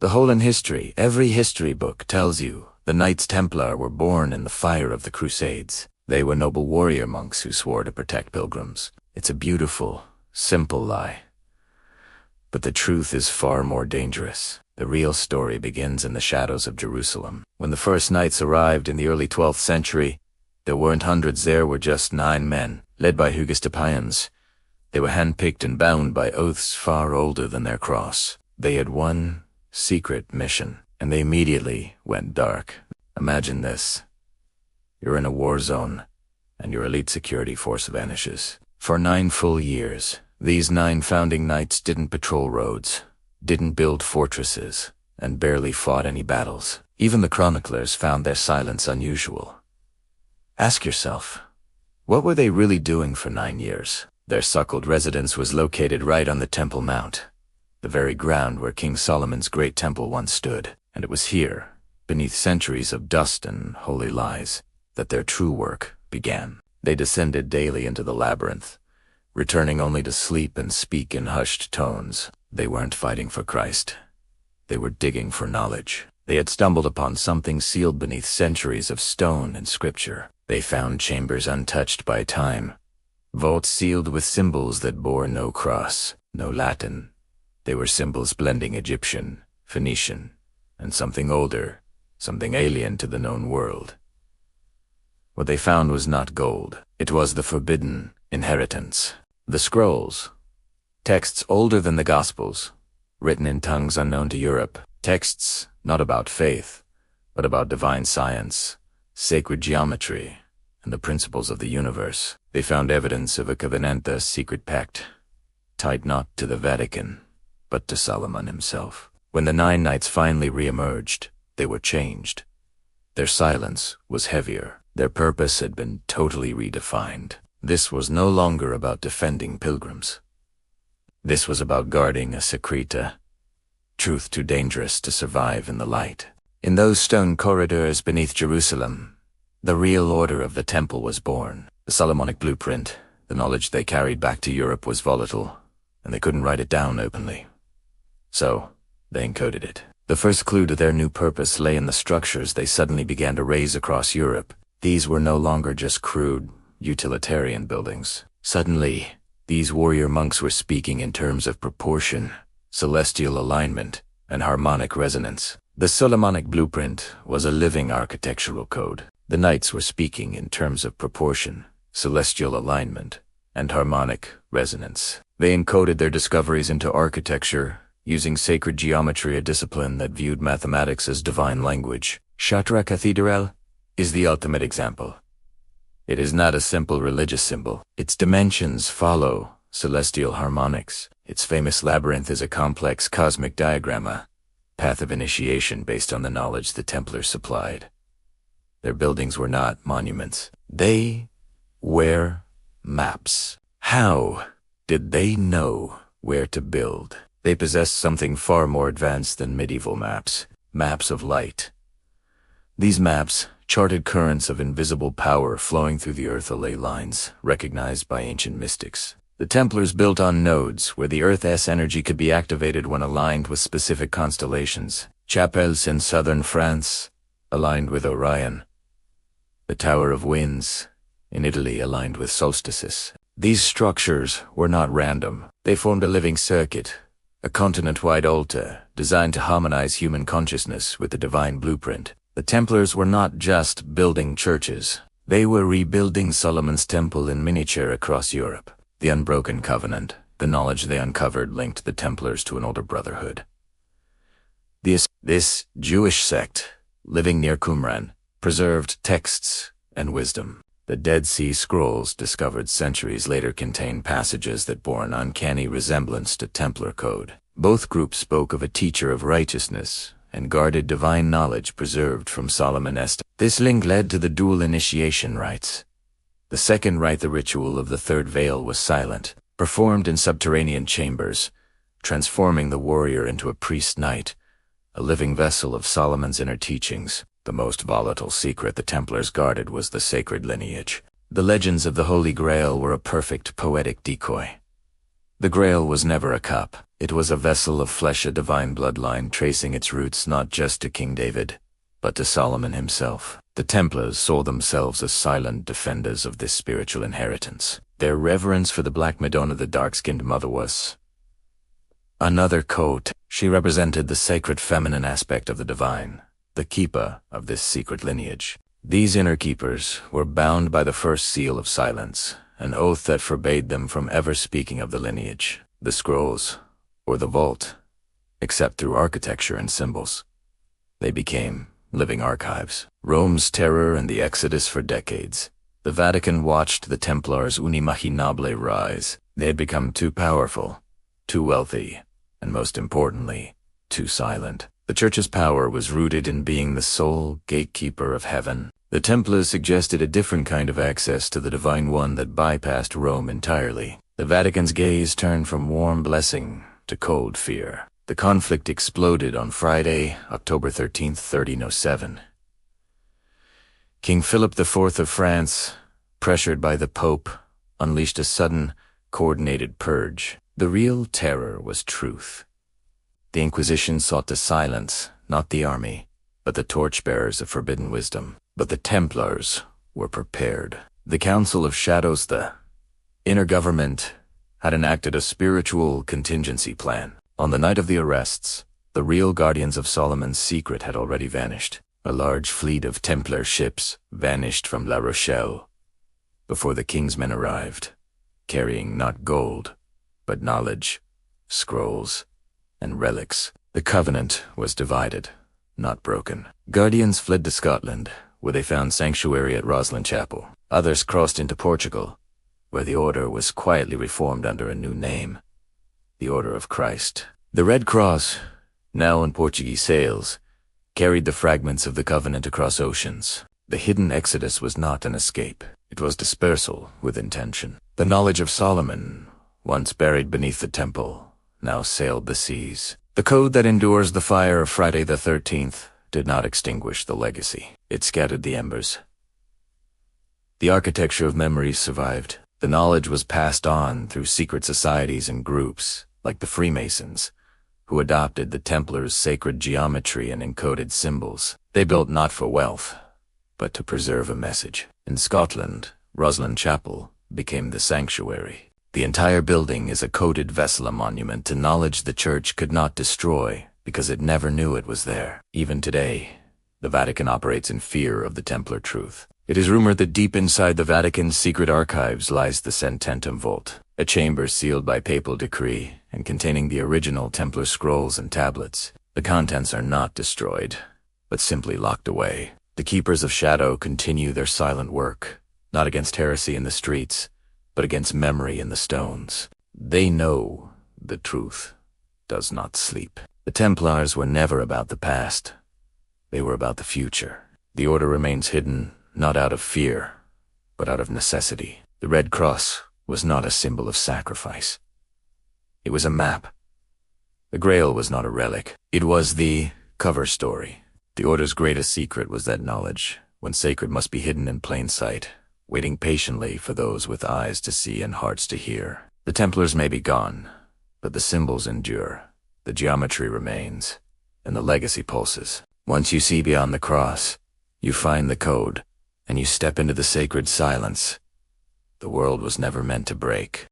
The whole in history, every history book tells you the Knights Templar were born in the fire of the crusades. They were noble warrior monks who swore to protect pilgrims. It's a beautiful, simple lie. But the truth is far more dangerous. The real story begins in the shadows of Jerusalem. When the first knights arrived in the early 12th century, there weren't hundreds, there were just 9 men, led by Hugues. They were handpicked and bound by oaths far older than their cross. They had one secret mission, and they immediately went dark. Imagine this. You're in a war zone, and your elite security force vanishes. For 9 full years, these 9 founding knights didn't patrol roads, didn't build fortresses, and barely fought any battles. Even the chroniclers found their silence unusual. Ask yourself, what were they really doing for 9 years? Their suckled residence was located right on the Temple Mount, the very ground where King Solomon's great temple once stood. And it was here, beneath centuries of dust and holy lies, that their true work began. They descended daily into the labyrinth, returning only to sleep and speak in hushed tones. They weren't fighting for Christ. They were digging for knowledge. They had stumbled upon something sealed beneath centuries of stone and scripture. They found chambers untouched by time, vaults sealed with symbols that bore no cross, no Latin. They were symbols blending Egyptian, Phoenician, and something older, something alien to the known world. What they found was not gold. It was the forbidden inheritance. The scrolls, texts older than the Gospels, written in tongues unknown to Europe. Texts not about faith, but about divine science, sacred geometry, and the principles of the universe. They found evidence of a covenanta secret pact, tied not to the Vatican, but to Solomon himself. When the 9 knights finally re-emerged, they were changed. Their silence was heavier. Their purpose had been totally redefined. This was no longer about defending pilgrims. This was about guarding a secreta, truth too dangerous to survive in the light. In those stone corridors beneath Jerusalem, the real order of the temple was born. The Solomonic blueprint, the knowledge they carried back to Europe, was volatile, and they couldn't write it down openly. So, they encoded it. The first clue to their new purpose lay in the structures they suddenly began to raise across Europe. These were no longer just crude, utilitarian buildings. Suddenly, these warrior monks were speaking in terms of proportion, celestial alignment, and harmonic resonance. The Solomonic blueprint was a living architectural code. The knights were speaking in terms of proportion, celestial alignment, and harmonic resonance. They encoded their discoveries into architecture, using sacred geometry, a discipline that viewed mathematics as divine language. Chartres Cathedral is the ultimate example. It is not a simple religious symbol. Its dimensions follow celestial harmonics. Its famous labyrinth is a complex cosmic diagram, a path of initiation based on the knowledge the Templars supplied. Their buildings were not monuments. They were maps. How did they know where to build? They possessed something far more advanced than medieval maps, maps of light. These maps charted currents of invisible power flowing through the earth, ley lines recognized by ancient mystics. The Templars built on nodes where the Earth's energy could be activated when aligned with specific constellations. Chapelles in southern France, aligned with Orion. The Tower of Winds in Italy, aligned with solstices. These structures were not random. They formed a living circuit, a continent-wide altar designed to harmonize human consciousness with the divine blueprint. The Templars were not just building churches. They were rebuilding Solomon's temple in miniature across Europe. The unbroken covenant, the knowledge they uncovered, linked the Templars to an older brotherhood. This Jewish sect, living near Qumran, preserved texts and wisdom. The Dead Sea Scrolls, discovered centuries later, contained passages that bore an uncanny resemblance to Templar code. Both groups spoke of a teacher of righteousness and guarded divine knowledge preserved from Solomon's. This link led to the dual initiation rites. The second rite, the ritual of the third veil, was silent, performed in subterranean chambers, transforming the warrior into a priest-knight, a living vessel of Solomon's inner teachings. The most volatile secret the Templars guarded was the sacred lineage. The legends of the Holy Grail were a perfect poetic decoy. The Grail was never a cup. It was a vessel of flesh, a divine bloodline tracing its roots not just to King David, but to Solomon himself. The Templars saw themselves as silent defenders of this spiritual inheritance. Their reverence for the Black Madonna, the dark-skinned mother, was another code. She represented the sacred feminine aspect of the divine, the keeper of this secret lineage. These inner keepers were bound by the first seal of silence, an oath that forbade them from ever speaking of the lineage, the scrolls, or the vault, except through architecture and symbols. They became living archives. Rome's terror and the Exodus for decades. The Vatican watched the Templars unimaginable rise. They had become too powerful, too wealthy, and most importantly, too silent. The Church's power was rooted in being the sole gatekeeper of heaven. The Templars suggested a different kind of access to the Divine One that bypassed Rome entirely. The Vatican's gaze turned from warm blessing to cold fear. The conflict exploded on Friday, October 13th, 1307. King Philip IV of France, pressured by the Pope, unleashed a sudden, coordinated purge. The real terror was truth. The Inquisition sought to silence, not the army, but the torchbearers of forbidden wisdom. But the Templars were prepared. The Council of Shadows, the inner government, had enacted a spiritual contingency plan. On the night of the arrests, the real guardians of Solomon's secret had already vanished. A large fleet of Templar ships vanished from La Rochelle before the king's men arrived, carrying not gold, but knowledge, scrolls, and relics. The covenant was divided, not broken. Guardians fled to Scotland, where they found sanctuary at Roslin Chapel. Others crossed into Portugal, where the order was quietly reformed under a new name, the Order of Christ. The Red Cross, now in Portuguese sails, carried the fragments of the covenant across oceans. The hidden exodus was not an escape. It was dispersal with intention. The knowledge of Solomon, once buried beneath the temple, now sailed the seas. The code that endures the fire of Friday the 13th did not extinguish the legacy. It scattered the embers. The architecture of memories survived. The knowledge was passed on through secret societies and groups, like the Freemasons, who adopted the Templars' sacred geometry and encoded symbols. They built not for wealth, but to preserve a message. In Scotland, Roslin Chapel became the sanctuary. The entire building is a coded vessel, a monument to knowledge the Church could not destroy because it never knew it was there. Even today, the Vatican operates in fear of the Templar truth. It is rumored that deep inside the Vatican's secret archives lies the Cententum Vault, a chamber sealed by papal decree and containing the original Templar scrolls and tablets. The contents are not destroyed, but simply locked away. The Keepers of Shadow continue their silent work, not against heresy in the streets, but against memory in the stones. They know the truth does not sleep. The Templars were never about the past. They were about the future. The order remains hidden, not out of fear, but out of necessity. The Red Cross was not a symbol of sacrifice. It was a map. The Grail was not a relic. It was the cover story. The Order's greatest secret was that knowledge, when sacred, must be hidden in plain sight, waiting patiently for those with eyes to see and hearts to hear. The Templars may be gone, but the symbols endure, the geometry remains, and the legacy pulses. Once you see beyond the cross, you find the code, and you step into the sacred silence the world was never meant to break.